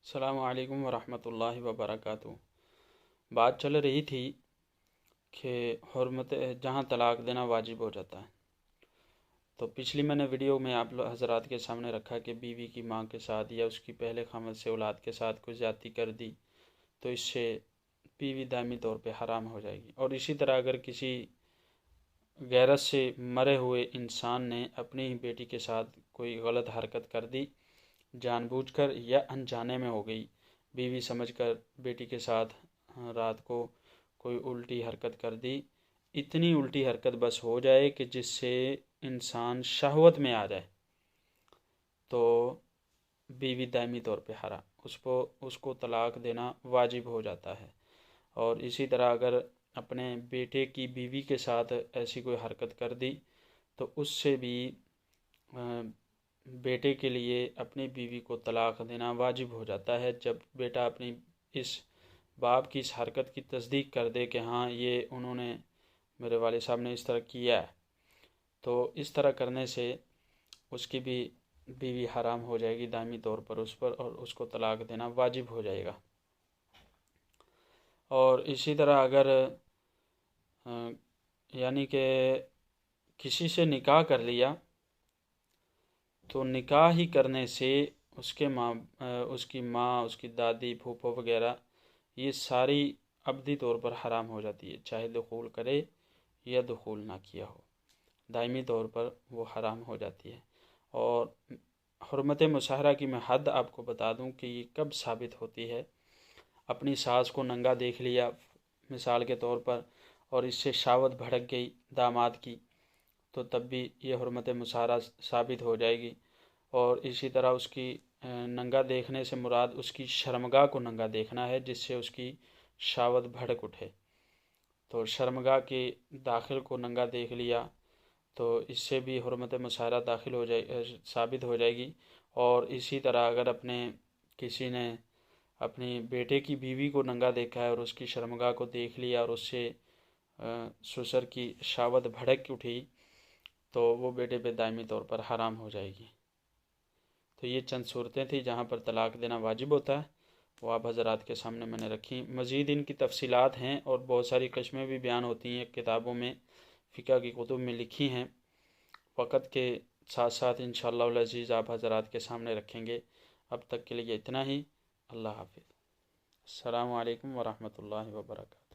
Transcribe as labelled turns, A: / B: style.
A: السلام علیکم ورحمۃ اللہ وبرکاتہ۔ بات چل رہی تھی کہ حرمت جہاں طلاق دینا واجب ہو جاتا ہے، تو پچھلی میں نے ویڈیو میں آپ حضرات کے سامنے رکھا کہ بیوی کی ماں کے ساتھ یا اس کی پہلے خامد سے اولاد کے ساتھ کوئی زیادتی کر دی تو اس سے بیوی دائمی طور پہ حرام ہو جائے گی، اور اسی طرح اگر کسی غیرت سے مرے ہوئے انسان نے اپنی ہی بیٹی کے ساتھ کوئی غلط حرکت کر دی، جان بوجھ کر یا انجانے میں ہو گئی، بیوی سمجھ کر بیٹی کے ساتھ رات کو کوئی الٹی حرکت کر دی، اتنی الٹی حرکت بس ہو جائے کہ جس سے انسان شہوت میں آ جائے، تو بیوی دائمی طور پہ حرام، اس کو طلاق دینا واجب ہو جاتا ہے۔ اور اسی طرح اگر اپنے بیٹے کی بیوی کے ساتھ ایسی کوئی حرکت کر دی تو اس سے بھی بیٹے کے لیے اپنی بیوی کو طلاق دینا واجب ہو جاتا ہے، جب بیٹا اپنی اس باپ کی اس حرکت کی تصدیق کر دے کہ ہاں یہ انہوں نے میرے والد صاحب نے اس طرح کیا ہے، تو اس طرح کرنے سے اس کی بھی بیوی حرام ہو جائے گی دائمی طور پر اس پر، اور اس کو طلاق دینا واجب ہو جائے گا۔ اور اسی طرح اگر یعنی کہ کسی سے نکاح کر لیا تو نکاح ہی کرنے سے اس کی ماں، اس کی دادی، پھوپھو وغیرہ یہ ساری ابدی طور پر حرام ہو جاتی ہے، چاہے دخول کرے یا دخول نہ کیا ہو، دائمی طور پر وہ حرام ہو جاتی ہے۔ اور حرمت مظاہرہ کی میں حد آپ کو بتا دوں کہ یہ کب ثابت ہوتی ہے۔ اپنی ساس کو ننگا دیکھ لیا مثال کے طور پر، اور اس سے شہوت بھڑک گئی داماد کی، تو تب بھی یہ حرمت مظاہرہ ثابت ہو جائے گی۔ اور اسی طرح اس کی ننگا دیکھنے سے مراد اس کی شرمگاہ کو ننگا دیکھنا ہے، جس سے اس کی شہوت بھڑک اٹھے، تو شرمگاہ کے داخل کو ننگا دیکھ لیا تو اس سے بھی حرمت مظاہرہ ثابت ہو جائے گی۔ اور اسی طرح اگر کسی نے اپنی بیٹے کی بیوی کو ننگا دیکھا ہے اور اس کی شرمگاہ کو دیکھ لیا اور اس سے سسر کی شہوت بھڑک اٹھی تو وہ بیٹے پہ دائمی طور پر حرام ہو جائے گی۔ تو یہ چند صورتیں تھیں جہاں پر طلاق دینا واجب ہوتا ہے، وہ آپ حضرات کے سامنے میں نے رکھی۔ مزید ان کی تفصیلات ہیں اور بہت ساری قسمیں بھی بیان ہوتی ہیں کتابوں میں، فقہ کی کتب میں لکھی ہیں، وقت کے ساتھ ساتھ انشاءاللہ العزیز آپ حضرات کے سامنے رکھیں گے۔ اب تک کے لیے اتنا ہی، اللہ حافظ، السلام علیکم ورحمۃ اللہ وبرکاتہ۔